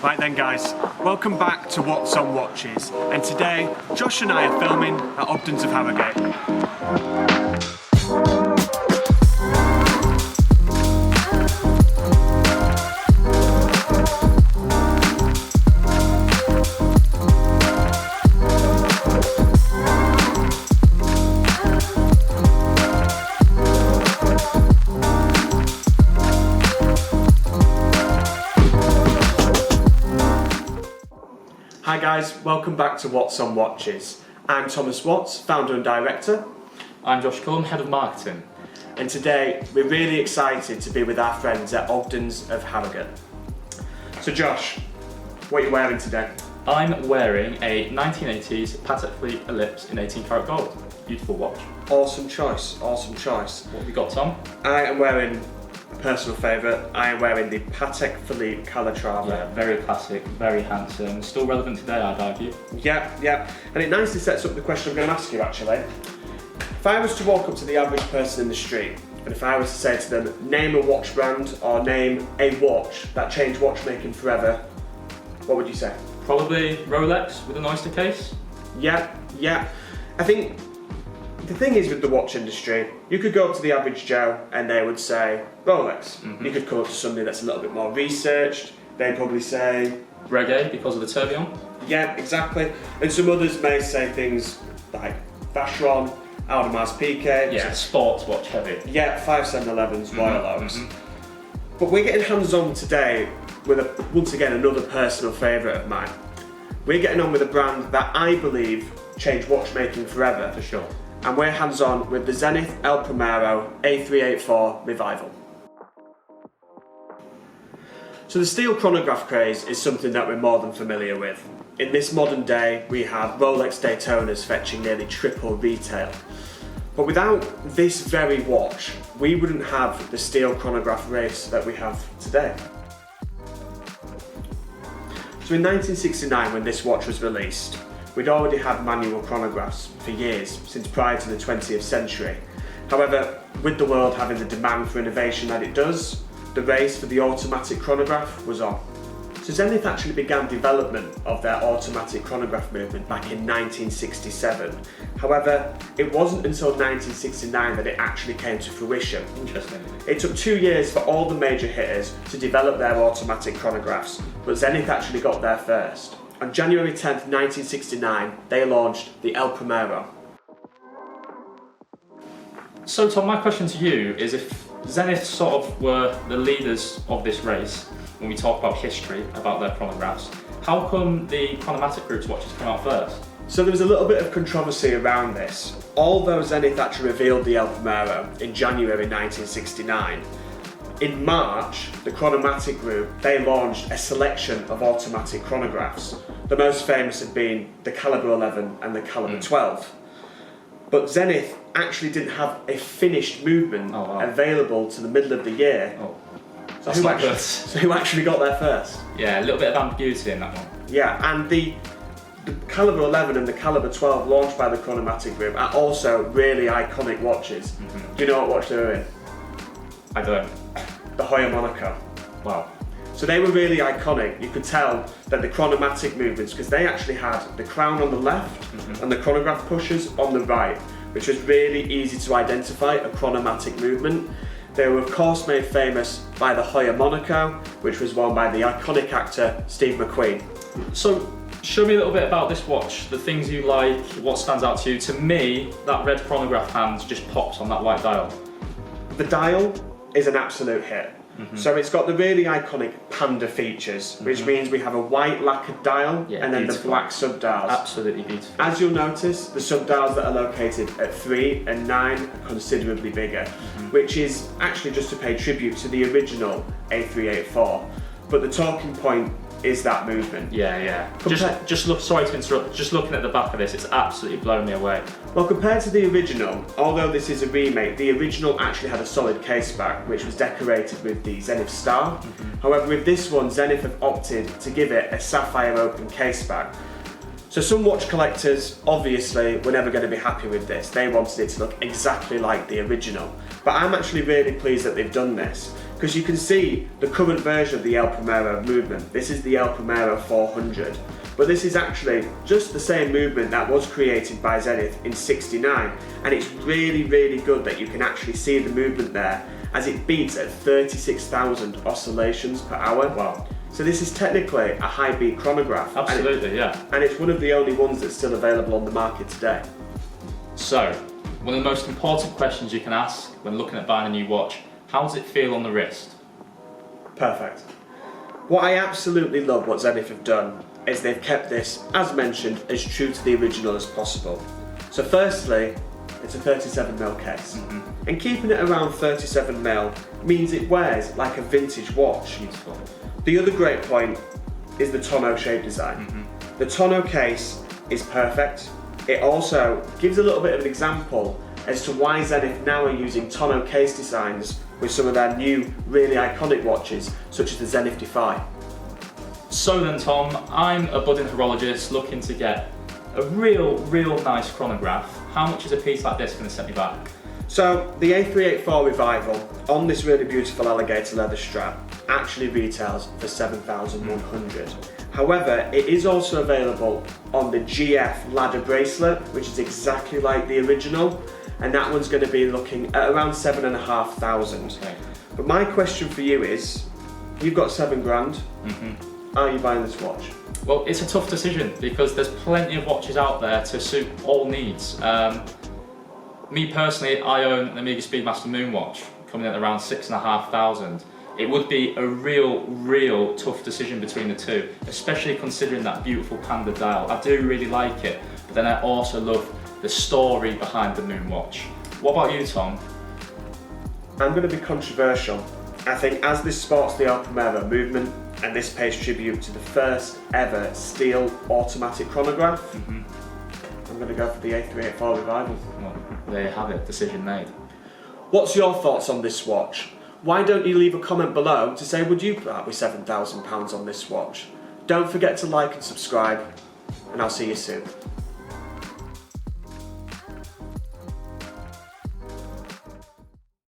Right then guys, welcome back to What's on Watches, and today Josh and I are filming at Ogden's of Harrogate. Hi guys, welcome back to What's on Watches. I'm Thomas Watts, founder and director. I'm Josh Cullum, head of marketing. And today we're really excited to be with our friends at Ogden's of Harrogate. So Josh, what are you wearing today? I'm wearing a 1980s Patek Philippe Ellipse in 18 karat gold. Beautiful watch. Awesome choice, awesome choice. What have we got, Tom? I am wearing a personal favourite. I am wearing the Patek Philippe Calatrava. Yeah, very classic, very handsome, still relevant today, I'd argue. Yeah. And it nicely sets up the question I'm going to ask you actually. If I was to walk up to the average person in the street, and if I was to say to them, name a watch brand or name a watch that changed watchmaking forever, what would you say? Probably Rolex with an oyster case. Yeah. I think the thing is with the watch industry, you could go up to the average Joe and they would say Rolex. You could come up to somebody that's a little bit more researched, they'd probably say Reggae because of the tourbillon. Yeah, exactly. And some others may say things like Vacheron, Audemars, Piguet. Yeah, sports watch heavy. Yeah, 5711s, Royal Oaks. But we're getting hands-on today with, once again, another personal favourite of mine. We're getting on with a brand that I believe changed watchmaking forever. For sure. And we're hands-on with the Zenith A384 Revival. So the steel chronograph craze is something that we're more than familiar with. In this modern day, we have Rolex Daytonas fetching nearly triple retail. But without this very watch, we wouldn't have the steel chronograph race that we have today. So in 1969, when this watch was released, we'd already had manual chronographs for years, since prior to the 20th century. However, with the world having the demand for innovation that it does, the race for the automatic chronograph was on. So Zenith actually began development of their automatic chronograph movement back in 1967. However, it wasn't until 1969 that it actually came to fruition. Interesting. It took 2 years for all the major hitters to develop their automatic chronographs, but Zenith actually got there first. On January 10th, 1969, they launched the El Primero. So Tom, my question to you is, if Zenith sort of were the leaders of this race, when we talk about history, about their chronographs, how come the Chronomatic Group's watches come out first? So there was a little bit of controversy around this. Although Zenith actually revealed the El Primero in January 1969, in March, the Chronomatic Group, they launched a selection of automatic chronographs. The most famous had been the Caliber 11 and the Caliber 12. But Zenith actually didn't have a finished movement available to the middle of the year. So who actually got there first? Yeah, a little bit of ambiguity in that one. Yeah, and the Caliber 11 and the Caliber 12 launched by the Chronomatic Group are also really iconic watches. Do you know what watch they were in? I don't. The Hoya Monaco. Wow. So they were really iconic. You could tell that the chronomatic movements, because they actually had the crown on the left and the chronograph pushers on the right, which was really easy to identify a chronomatic movement. They were of course made famous by the Hoya Monaco, which was worn by the iconic actor Steve McQueen. So show me a little bit about this watch, the things you like, what stands out to you. To me, that red chronograph hand just pops on that white dial. The dial is an absolute hit. So it's got the really iconic panda features, which means we have a white lacquered dial and then the black subdials. Absolutely beautiful. As you'll notice, the subdials that are located at 3 and 9 are considerably bigger, which is actually just to pay tribute to the original A384. But the talking point is that movement. Yeah. Just look. Sorry to interrupt. Just looking at the back of this, it's absolutely blown me away. Well, compared to the original, although this is a remake, the original actually had a solid case back, which was decorated with the Zenith star. However, with this one, Zenith have opted to give it a sapphire open case back. So some watch collectors, obviously, were never going to be happy with this. They wanted it to look exactly like the original. But I'm actually really pleased that they've done this, because you can see the current version of the El Primero movement. This is the El Primero 400, but this is actually just the same movement that was created by Zenith in '69, and it's really, really good that you can actually see the movement there as it beats at 36,000 oscillations per hour. Wow. So this is technically a high beat chronograph. Absolutely, yeah. And it's one of the only ones that's still available on the market today. So, one of the most important questions you can ask when looking at buying a new watch, how does it feel on the wrist? Perfect. What I absolutely love what Zenith have done is they've kept this, as mentioned, as true to the original as possible. So firstly, it's a 37mm case. And keeping it around 37mm means it wears like a vintage watch. Beautiful. The other great point is the tonneau shape design. The tonneau case is perfect. It also gives a little bit of an example as to why Zenith now are using tonneau case designs with some of their new, really iconic watches, such as the Zenith Defy. So then, Tom, I'm a budding horologist looking to get a real nice chronograph. How much is a piece like this going to set me back? So the A384 Revival on this really beautiful alligator leather strap actually retails for 7,100. However, it is also available on the GF ladder bracelet, which is exactly like the original, and that one's going to be looking at around 7,500. Okay. But my question for you is, you've got £7,000. Are you buying this watch? Well, it's a tough decision because there's plenty of watches out there to suit all needs. Me personally, I own an Omega Speedmaster Moonwatch, coming in at around 6,500. It would be a real tough decision between the two, especially considering that beautiful panda dial. I do really like it, but then I also love the story behind the Moonwatch. What about you, Tom? I'm going to be controversial. I think as this sports the El Primero movement, and this pays tribute to the first ever steel automatic chronograph, I'm going to go for the A384 Revival. Well, there you have it, decision made. What's your thoughts on this watch? Why don't you leave a comment below to say, would you part with £7,000 on this watch? Don't forget to like and subscribe, and I'll see you soon.